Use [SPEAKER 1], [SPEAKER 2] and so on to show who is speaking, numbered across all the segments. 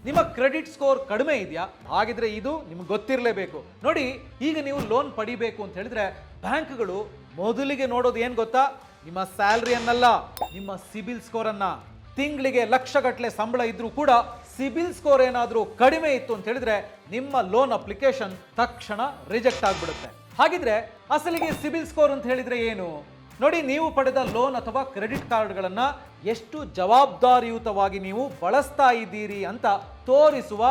[SPEAKER 1] ನಿಮ್ಮ credit score ಕಡಿಮೆ ಇದೆಯಾ? ಹಾಗಿದ್ರೆ ಇದು ನಿಮ್ಗೆ ಗೊತ್ತಿರಲೇಬೇಕು. ನೋಡಿ, ಈಗ ನೀವು ಲೋನ್ ಪಡಿಬೇಕು ಅಂತ ಹೇಳಿದ್ರೆ ಬ್ಯಾಂಕ್ಗಳು ಮೊದಲಿಗೆ ನೋಡೋದು ಏನ್ ಗೊತ್ತಾ? ನಿಮ್ಮ ಸ್ಯಾಲರಿಯನ್ನಲ್ಲ, ನಿಮ್ಮ ಸಿಬಿಲ್ ಸ್ಕೋರ್ ಅನ್ನ. ತಿಂಗಳಿಗೆ ಲಕ್ಷಗಟ್ಟಲೆ ಸಂಬಳ ಇದ್ರೂ ಕೂಡ ಸಿಬಿಲ್ ಸ್ಕೋರ್ ಏನಾದರೂ ಕಡಿಮೆ ಇತ್ತು ಅಂತ ಹೇಳಿದ್ರೆ ನಿಮ್ಮ ಲೋನ್ ಅಪ್ಲಿಕೇಶನ್ ತಕ್ಷಣ ರಿಜೆಕ್ಟ್ ಆಗ್ಬಿಡುತ್ತೆ. ಹಾಗಿದ್ರೆ ಅಸಲಿಗೆ ಸಿಬಿಲ್ ಸ್ಕೋರ್ ಅಂತ ಹೇಳಿದ್ರೆ ಏನು? ನೋಡಿ, ನೀವು ಪಡೆದ ಲೋನ್ ಅಥವಾ ಕ್ರೆಡಿಟ್ ಕಾರ್ಡ್ಗಳನ್ನ ಎಷ್ಟು ಜವಾಬ್ದಾರಿಯುತವಾಗಿ ನೀವು ಬಳಸ್ತಾ ಇದ್ದೀರಿ ಅಂತ ತೋರಿಸುವ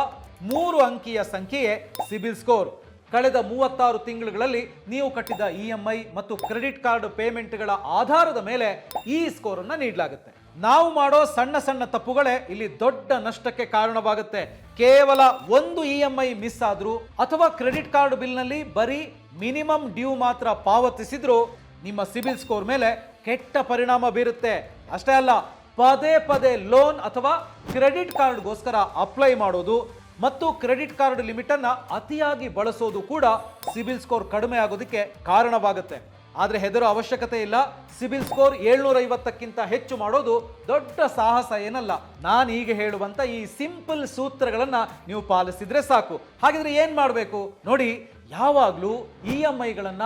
[SPEAKER 1] 3 ಅಂಕಿಯ ಸಂಖ್ಯೆಯೇ ಸಿಬಿಲ್ ಸ್ಕೋರ್. ಕಳೆದ 36 ತಿಂಗಳುಗಳಲ್ಲಿ ನೀವು ಕಟ್ಟಿದ EMI ಮತ್ತು ಕ್ರೆಡಿಟ್ ಕಾರ್ಡ್ ಪೇಮೆಂಟ್ಗಳ ಆಧಾರದ ಮೇಲೆ ಈ ಸ್ಕೋರ್ ಅನ್ನ ನೀಡಲಾಗುತ್ತೆ. ನಾವು ಮಾಡೋ ಸಣ್ಣ ಸಣ್ಣ ತಪ್ಪುಗಳೇ ಇಲ್ಲಿ ದೊಡ್ಡ ನಷ್ಟಕ್ಕೆ ಕಾರಣವಾಗುತ್ತೆ. ಕೇವಲ ಒಂದು EMI ಮಿಸ್ ಆದ್ರೂ ಅಥವಾ ಕ್ರೆಡಿಟ್ ಕಾರ್ಡ್ ಬಿಲ್ನಲ್ಲಿ ಬರೀ ಮಿನಿಮಮ್ ಡ್ಯೂ ಮಾತ್ರ ಪಾವತಿಸಿದ್ರು ನಿಮ್ಮ ಸಿಬಿಲ್ ಸ್ಕೋರ್ ಮೇಲೆ ಕೆಟ್ಟ ಪರಿಣಾಮ ಬೀರುತ್ತೆ. ಅಷ್ಟೇ ಅಲ್ಲ, ಪದೇ ಪದೇ ಲೋನ್ ಅಥವಾ ಕ್ರೆಡಿಟ್ ಕಾರ್ಡ್ಗೋಸ್ಕರ ಅಪ್ಲೈ ಮಾಡೋದು ಮತ್ತು ಕ್ರೆಡಿಟ್ ಕಾರ್ಡ್ ಲಿಮಿಟ್ ಅನ್ನ ಅತಿಯಾಗಿ ಬಳಸೋದು ಕೂಡ ಸಿಬಿಲ್ ಸ್ಕೋರ್ ಕಡಿಮೆ ಆಗೋದಕ್ಕೆ ಕಾರಣವಾಗುತ್ತೆ. ಆದ್ರೆ ಹೆದರೋ ಅವಶ್ಯಕತೆ ಇಲ್ಲ. ಸಿಬಿಲ್ ಸ್ಕೋರ್ 750ಕ್ಕಿಂತ ಹೆಚ್ಚು ಮಾಡೋದು ದೊಡ್ಡ ಸಾಹಸ ಏನಲ್ಲ. ನಾನು ಈಗ ಹೇಳುವಂತ ಈ ಸಿಂಪಲ್ ಸೂತ್ರಗಳನ್ನ ನೀವು ಪಾಲಿಸಿದ್ರೆ ಸಾಕು. ಹಾಗಿದ್ರೆ ಏನ್ ಮಾಡಬೇಕು ನೋಡಿ, ಯಾವಾಗ್ಲೂ EMIಗಳನ್ನ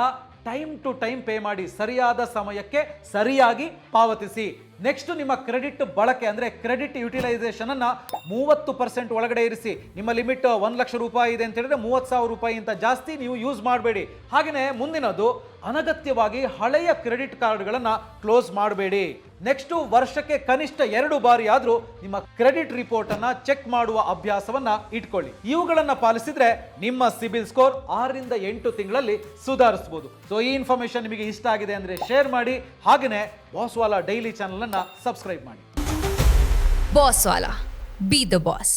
[SPEAKER 1] ಟೈಮ್ ಟು ಟೈಮ್ ಪೇ ಮಾಡಿ, ಸರಿಯಾದ ಸಮಯಕ್ಕೆ ಸರಿಯಾಗಿ ಪಾವತಿಸಿ. ನೆಕ್ಸ್ಟ್, ನಿಮ್ಮ ಕ್ರೆಡಿಟ್ ಬಳಕೆ ಅಂದ್ರೆ ಕ್ರೆಡಿಟ್ ಯುಟಿಲೈಸೇಷನ್ ಅನ್ನ 30% ಒಳಗಡೆ ಇರಿಸಿ. ನಿಮ್ಮ ಲಿಮಿಟ್ 1 ಲಕ್ಷ ರೂಪಾಯಿ ಇದೆ ಅಂತ ಹೇಳಿದ್ರೆ 30,000 ರೂಪಾಯಿಗಿಂತ ಜಾಸ್ತಿ ನೀವು ಯೂಸ್ ಮಾಡಬೇಡಿ. ಹಾಗೆಯೇ ಮುಂದಿನದು, ಅನಗತ್ಯವಾಗಿ ಹಳೆಯ ಕ್ರೆಡಿಟ್ ಕಾರ್ಡ್ಗಳನ್ನ ಕ್ಲೋಸ್ ಮಾಡಬೇಡಿ. ನೆಕ್ಸ್ಟ್, ವರ್ಷಕ್ಕೆ ಕನಿಷ್ಠ 2 ಬಾರಿ ಆದ್ರೂ ನಿಮ್ಮ ಕ್ರೆಡಿಟ್ ರಿಪೋರ್ಟ್ ಅನ್ನ ಚೆಕ್ ಮಾಡುವ ಅಭ್ಯಾಸವನ್ನ ಇಟ್ಕೊಳ್ಳಿ. ಇವುಗಳನ್ನ ಪಾಲಿಸಿದ್ರೆ ನಿಮ್ಮ ಸಿಬಿಲ್ ಸ್ಕೋರ್ 6 ರಿಂದ 8 ತಿಂಗಳಲ್ಲಿ ಸುಧಾರಿಸಬಹುದು. ಸೊ ಈ ಇನ್ಫಾರ್ಮೇಶನ್ ನಿಮಗೆ ಇಷ್ಟ ಆಗಿದೆ ಅಂದ್ರೆ ಶೇರ್ ಮಾಡಿ. ಹಾಗೆಯೇ ಬಾಸ್ವಾಲಾ ಡೈಲಿ ಚಾನಲ್ ಅನ್ನ ಸಬ್ಸ್ಕ್ರೈಬ್ ಮಾಡಿ.
[SPEAKER 2] ಬಾಸ್ವಾಲಾ, ಬಿ ದ ಬಾಸ್.